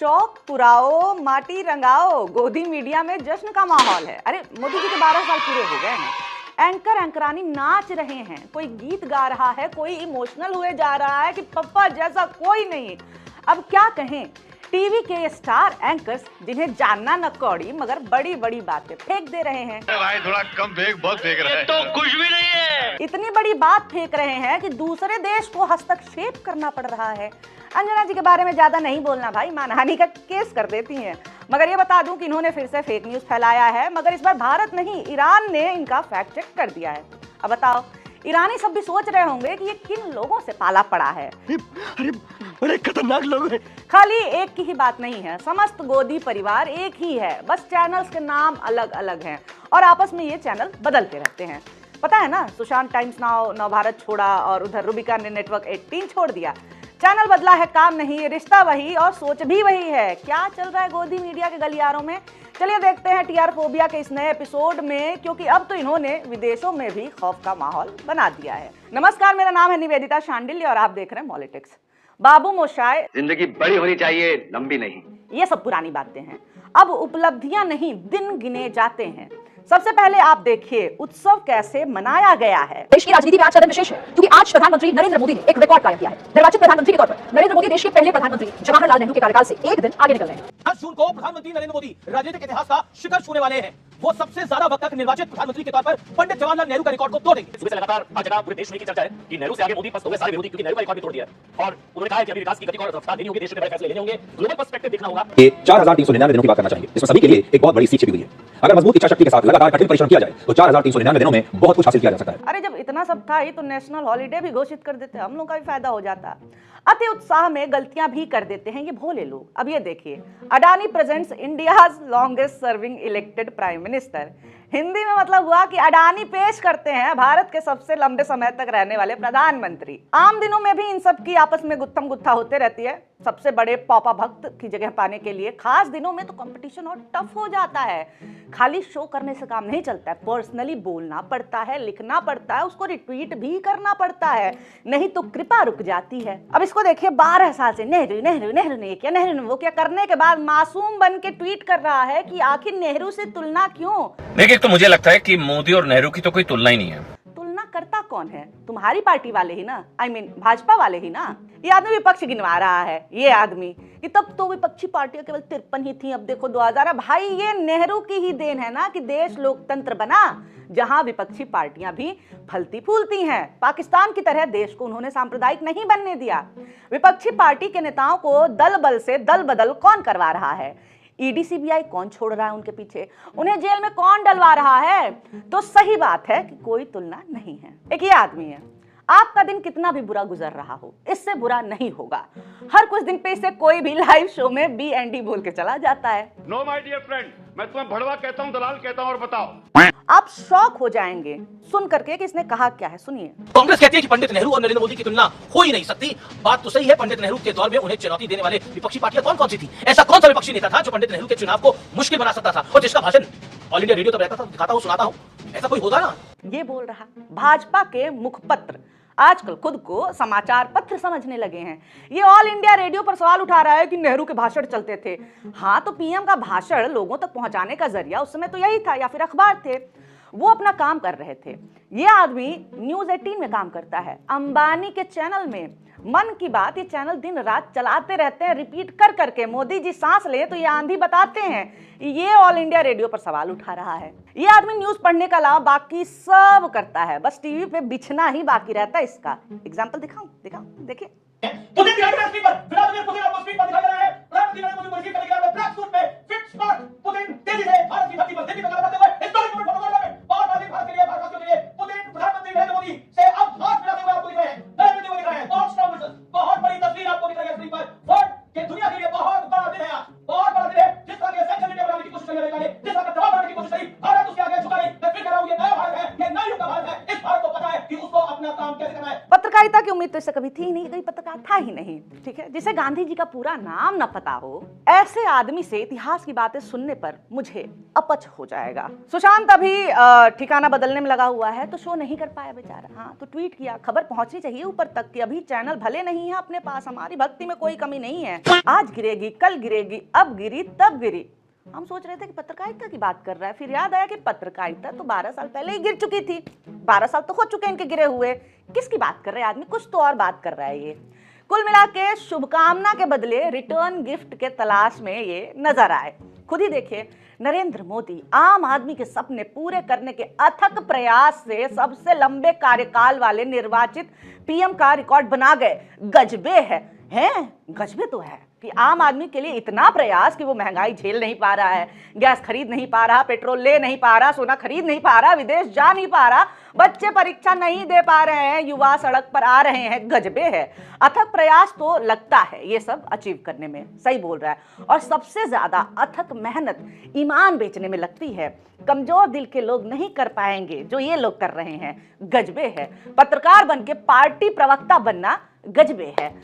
चौक पुराओ, माटी रंगाओ, गोदी मीडिया में जश्न का माहौल है। अरे मोदी जी के 12 साल पूरे हो गए हैं। एंकर एंकरानी नाच रहे हैं, कोई गीत गा रहा है, कोई इमोशनल हुए जा रहा है कि पप्पा जैसा कोई नहीं। अब क्या कहें, टीवी के स्टार एंकर्स जिन्हें जानना न कौड़ी मगर बड़ी बड़ी बातें फेंक दे रहे हैं। भाई थोड़ा कम फेंक, बहुत फेंक रहा है। तो कुछ भी नहीं है। इतनी बड़ी बात फेंक रहे हैं कि दूसरे देश को हस्तक्षेप करना पड़ रहा है। अंजना जी के बारे में ज्यादा नहीं बोलना भाई, मानहानि का केस कर देती हैं। मगर ये बता दूं कि इन्होंने फिर से फेक न्यूज फैलाया है, मगर इस बार भारत नहीं ईरान ने इनका फैक्ट चेक कर दिया है। अब बताओ, ईरानी सब भी सोच रहे होंगे कि ये किन लोगों से पाला पड़ा है। अरे बड़े खतरनाक लोग हैं। खाली एक की ही बात नहीं है, समस्त गोदी परिवार एक ही है, बस चैनल्स के नाम अलग अलग हैं और आपस में ये चैनल बदलते रहते हैं। पता है ना, सुशांत टाइम्स नाउ नवभारत छोड़ा और उधर रूबिका ने नेटवर्क 18 छोड़ दिया। चैनल बदला है, काम नहीं, रिश्ता वही और सोच भी वही है। क्या चल रहा है गोदी मीडिया के गलियारों में, चलिए देखते हैं टीआर फोबिया के इस नए एपिसोड में, क्योंकि अब तो इन्होंने विदेशों में भी खौफ का माहौल बना दिया है। नमस्कार, मेरा नाम है निवेदिता शांडिल्य और आप देख रहे हैं पॉलिटिक्स। बाबू मोशाय, जिंदगी बड़ी होनी चाहिए, लंबी नहीं। ये सब पुरानी बातें हैं, अब उपलब्धियां नहीं दिन गिने जाते हैं। सबसे पहले आप देखिए उत्सव कैसे मनाया गया है। देश की राजनीति में आज का दिन विशेष है क्योंकि आज प्रधानमंत्री नरेंद्र मोदी ने एक रिकॉर्ड कायम किया है। निर्वाचित प्रधानमंत्री के तौर पर नरेंद्र मोदी देश के पहले प्रधानमंत्री जवाहरलाल नेहरू के कार्यकाल से एक दिन आगे निकल रहे हैं। 10 जून को प्रधानमंत्री नरेंद्र मोदी राजनीतिक इतिहास का शिखर छूने वाले हैं। वो सबसे ज्यादा वक्त तक निर्वाचित प्रधानमंत्री के तौर पर पंडित जवाहरलाल नेहरू का रिकॉर्ड को तोड़ देंगे। सुबह से लगातार हर जगह पूरे देश में की चर्चा है कि नेहरू से आगे मोदी पस्त हो गए सारे विरोधी, क्योंकि नेहरू का रिकॉर्ड भी तोड़ दिया है। और उन्होंने कहा है कि अभी विकास की गति को और रफ्तार देनी होगी, देश में बड़े फैसले लेने होंगे, ग्लोबल पर्सपेक्टिव देखना होगा। ये 4399 दिनों की बात करना चाहेंगे, इसमें सभी के लिए एक बहुत बड़ी सीख छिपी हुई है। अगर मजबूत इच्छा शक्ति के साथ लगातार कठिन परिश्रम किया जाए तो 4399 दिनों में बहुत कुछ हासिल किया जा सकता है। अरे जब इतना सब था ही तो नेशनल हॉलीडे भी घोषित कर देते, हम लोग का भी फायदा हो जाता। अति उत्साह में गलतियां भी कर देते हैं ये भोले लोग। अब ये देखिए, Adani presents India's longest serving elected prime minister. Hindi में मतलब हुआ कि अडानी पेश करते हैं भारत के सबसे लंबे समय तक रहने वाले प्रधानमंत्री। आम दिनों में भी इन सब की आपस में गुत्थम गुत्था होते रहती है। सबसे बड़े पॉपा भक्त की जगह पाने के लिए खास दिनों में तो कंपटीशन और टफ हो जाता है। खाली शो करने से काम नहीं चलता है, पर्सनली बोलना पड़ता है, लिखना पड़ता है, उसको रिट्वीट भी करना पड़ता है, नहीं तो कृपा रुक जाती है। अब इसको देखिए, 12 साल से नेहरू नेहरू नेहरू ने क्या, नेहरू ने वो क्या करने के बाद मासूम बन के ट्वीट कर रहा है कि आखिर नेहरू से तुलना क्यों। देखिए, तो मुझे लगता है कि मोदी और नेहरू की तो कोई तुलना ही नहीं है। तुलना करता कौन है? तुम्हारी पार्टी वाले ही ना, I mean, भाजपा वाले ही ना। ये आदमी विपक्ष गिनवा रहा है, ये आदमी कि तब तो विपक्षी पार्टियां केवल 53 ही थी, अब देखो 2000। भाई ये नेहरू की ही देन है ना कि देश लोकतंत्र बना, जहां विपक्षी पार्टियां भी फलती फूलती हैं। पाकिस्तान की तरह देश को उन्होंने सांप्रदायिक नहीं बनने दिया। विपक्षी पार्टी के नेताओं को दल बल से दल बदल कौन करवा रहा है? ईडी सीबीआई कौन छोड़ रहा है उनके पीछे? उन्हें जेल में कौन डलवा रहा है? तो सही बात है कि कोई तुलना नहीं है। एक ये आदमी है, आपका दिन कितना भी बुरा गुजर रहा हो, इससे बुरा नहीं होगा। हर कुछ दिन पे इसे कोई भी लाइव शो में BND बोल के चला जाता है। नो माय डियर फ्रेंड, मैं तुम्हें भड़वा कहता हूँ, दलाल कहता हूँ, और बताओ। आप शॉक हो जाएंगे सुन करके कि इसने कहा क्या है, सुनिए। कांग्रेस कहती है कि पंडित नेहरू और नरेंद्र मोदी की तुलना हो ही नहीं सकती। बात तो सही है, पंडित नेहरू के दौर में उन्हें चुनौती देने वाले विपक्षी पार्टियां कौन कौन सी थी? ऐसा कौन सा विपक्षी नेता था जो पंडित नेहरू के चुनाव को मुश्किल बना सकता था और जिसका भाषण ऑल इंडिया रेडियो तक रहता था, दिखाता हूँ, सुनाता हूँ? ऐसा कोई होगा ना? ये बोल रहा भाजपा के मुखपत्र आजकल खुद को समाचार पत्र समझने लगे हैं। ये ऑल इंडिया रेडियो पर सवाल उठा रहा है कि नेहरू के भाषण चलते थे। हाँ, तो पीएम का भाषण लोगों तक पहुंचाने का जरिया उस समय तो यही था, या फिर अखबार थे। वो अपना काम कर रहे थे। ये आदमी न्यूज 18 में काम करता है, अंबानी के चैनल में। मन की बात, ये चैनल दिन रात चलाते रहते हैं, रिपीट कर करके। मोदी जी सांस ले तो ये आंधी बताते हैं। ये ऑल इंडिया रेडियो पर सवाल उठा रहा है। ये आदमी न्यूज पढ़ने का अलावा बाकी सब करता है, बस टीवी पे बिछना ही बाकी रहता है इसका। एग्जाम्पल दिखाऊं? देखिए। पुतिन की हाइट स्क्रीन पर, व्लादिमीर पुतिन आपको स्क्रीन पर दिखाई दे रहा है। प्रधानमंत्री नरेंद्र मोदी वर्षीय टेलीग्राम में ब्लैक सूट में फिट स्मार्ट पुतिन तेजी से भारत की धरती पर देवी का गला करते हुए हिस्टोरिक मोमेंट फोटो में बहुत बड़ी भारत के लिए, भारतवासियों के लिए पुतिन प्रधानमंत्री नरेंद्र मोदी से अब हाथ मिलाते हुए आपको दिख रहे हैं। नरेंद्र मोदी दिख रहे हैं, बहुत स्ट्रांग विजन, बहुत बड़ी तस्वीर आपको दिख रही है स्क्रीन पर। वर्ल्ड के दुनिया के लिए बहुत बड़ा दिन है आज, बहुत बड़ा दिन है। जिस तरह के सेंचुरी बनाने की कोशिश करी है, जिस तरह का दबाव बनाने की कोशिश करी, भारत उसके आगे झुका नहीं। मैं फिर कह रहा हूं, ये नया भारत है, ये नई युग का भारत है। इस भारत को पता है कि उसको अपना काम कैसे करना है। पत्रकारिता की उम्मीद तो इससे कभी थी ही नहीं, कभी पत्रकार था ही नहीं, ठीक है। जिसे गांधी जी का पूरा नाम न पता हो, ऐसे आदमी से इतिहास की बातें सुनने पर मुझे अपच हो जाएगा। सुशांत अभी ठिकाना बदलने में लगा हुआ है, तो शो नहीं कर पाया बेचारा। हाँ, तो ट्वीट किया, खबर पहुंचनी चाहिए ऊपर तक कि अभी चैनल भले नहीं है अपने पास, हमारी भक्ति में कोई कमी नहीं है, आज गिरेगी, कल गिरेगी, अब गिरी, तब गिरी। हम सोच रहे थे कि पत्रकारिता की बात कर रहा है, फिर याद आया कि पत्रकारिता तो 12 साल पहले ही गिर चुकी थी। 12 साल तो हो चुके हैं इनके गिरे हुए। किसकी बात कर रहे हैं आदमी, कुछ तो और बात कर रहा है ये। कुल मिला के शुभकामना के बदले रिटर्न गिफ्ट के तलाश में ये नजर आए। खुद ही देखिए, नरेंद्र मोदी आम आदमी के सपने पूरे करने के अथक प्रयास से सबसे लंबे कार्यकाल वाले निर्वाचित पीएम का रिकॉर्ड बना गए। गजबे हैं, गजबे तो है कि आम आदमी के लिए इतना प्रयास कि वो महंगाई झेल नहीं पा रहा है, गैस खरीद नहीं पा रहा, पेट्रोल ले नहीं पा रहा, सोना खरीद नहीं पा रहा, विदेश जा नहीं पा रहा, बच्चे परीक्षा नहीं दे पा रहे हैं, युवा सड़क पर आ रहे हैं। गजबे है, अथक प्रयास तो लगता है ये सब अचीव करने में। सही बोल रहा है। और सबसे ज्यादा अथक मेहनत ईमान बेचने में लगती है। कमजोर दिल के लोग नहीं कर पाएंगे जो ये लोग कर रहे हैं। गजबे है। पत्रकार बन के पार्टी प्रवक्ता बनना गजबे है।